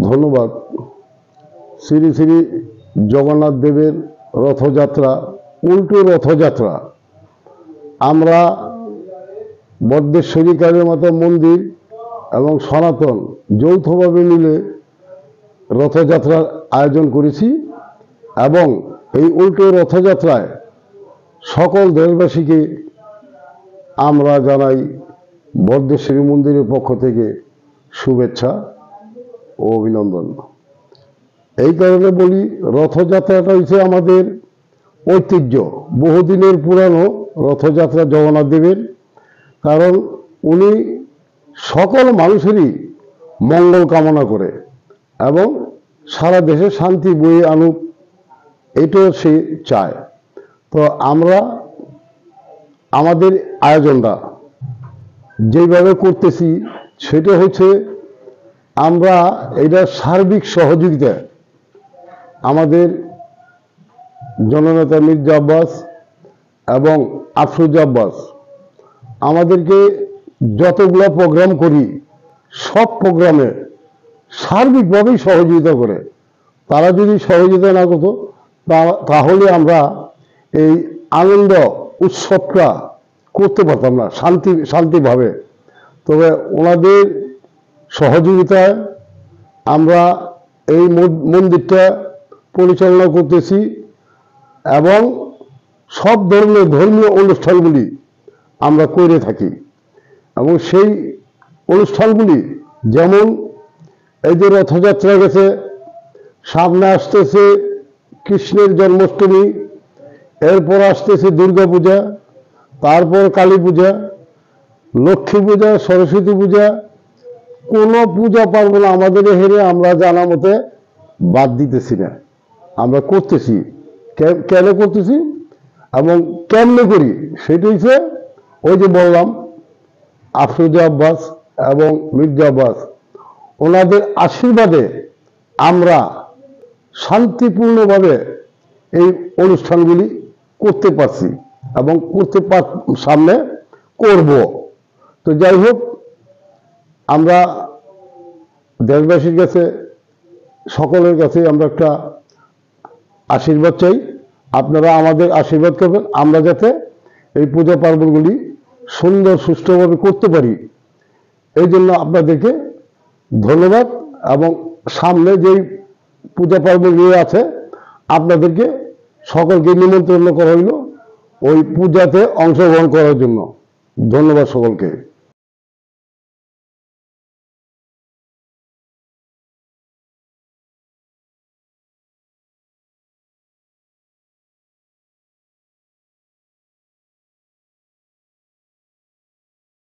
ধন্যবাদ। শ্রী শ্রী জগন্নাথ দেবের রথযাত্রা, উল্টো রথযাত্রা। আমরা বদ্রেশ্বরী কালী মাতা মন্দির এবং সনাতন যৌথভাবে মিলে রথযাত্রার আয়োজন করেছি এবং এই উল্টো রথযাত্রায় সকল দেশবাসীকে আমরা জানাই বদ্রেশ্বরী মন্দিরের পক্ষ থেকে শুভেচ্ছা ও অভিনন্দন। এই কারণে বলি, রথযাত্রাটা হচ্ছে আমাদের ঐতিহ্য, বহুদিনের পুরানো রথযাত্রা জগন্নাথ দেবের। কারণ উনি সকল মানুষেরই মঙ্গল কামনা করে এবং সারা দেশে শান্তি বয়ে আনুক, এটাও সে চায়। তো আমরা আমাদের আয়োজনটা যেভাবে করতেছি সেটা হচ্ছে, আমরা এটা সার্বিক সহযোগিতা আমাদের জননেতা মির্জা আব্বাস এবং আফরোজা আব্বাস আমাদেরকে যতগুলো প্রোগ্রাম করি সব প্রোগ্রামে সার্বিকভাবেই সহযোগিতা করে। তারা যদি সহযোগিতা না করতো তাহলে আমরা এই আনন্দ উৎসবটা করতে পারতাম না শান্তিভাবে। তবে ওনাদের সহযোগিতায় আমরা এই মন্দিরটা পরিচালনা করতেছি এবং সব ধরনের ধর্মীয় অনুষ্ঠানগুলি আমরা করে থাকি। এবং সেই অনুষ্ঠানগুলি যেমন এই যে রথযাত্রা গেছে, সামনে আসতেছে কৃষ্ণের জন্মাষ্টমী, এরপর আসতেছে দুর্গা পূজা, তারপর কালী পূজা, লক্ষ্মী পূজা, সরস্বতী পূজা। কোনো পূজা পার্বণ আমাদের হেরে আমরা জানা মতে বাদ দিতেছি না, আমরা করতেছি। কেন করতেছি এবং কেমনে করি সেটা হচ্ছে ওই যে বললাম, আফরোজা আব্বাস এবং মির্জা আব্বাস ওনাদের আশীর্বাদে আমরা শান্তিপূর্ণভাবে এই অনুষ্ঠানগুলি করতে পারছি এবং সামনে করব। তো যাই হোক, আমরা দেশবাসীর কাছে, সকলের কাছে আমরা একটা আশীর্বাদ চাই। আপনারা আমাদের আশীর্বাদ করবেন, আমরা যাতে এই পূজা পার্বণগুলি সুন্দর সুষ্ঠুভাবে করতে পারি। এই জন্য আপনাদেরকে ধন্যবাদ। এবং সামনে যেই পূজা পার্বণগুলি আছে আপনাদেরকে সকলকে নিমন্ত্রণ করা হইল ওই পূজাতে অংশগ্রহণ করার জন্য। ধন্যবাদ সকলকে।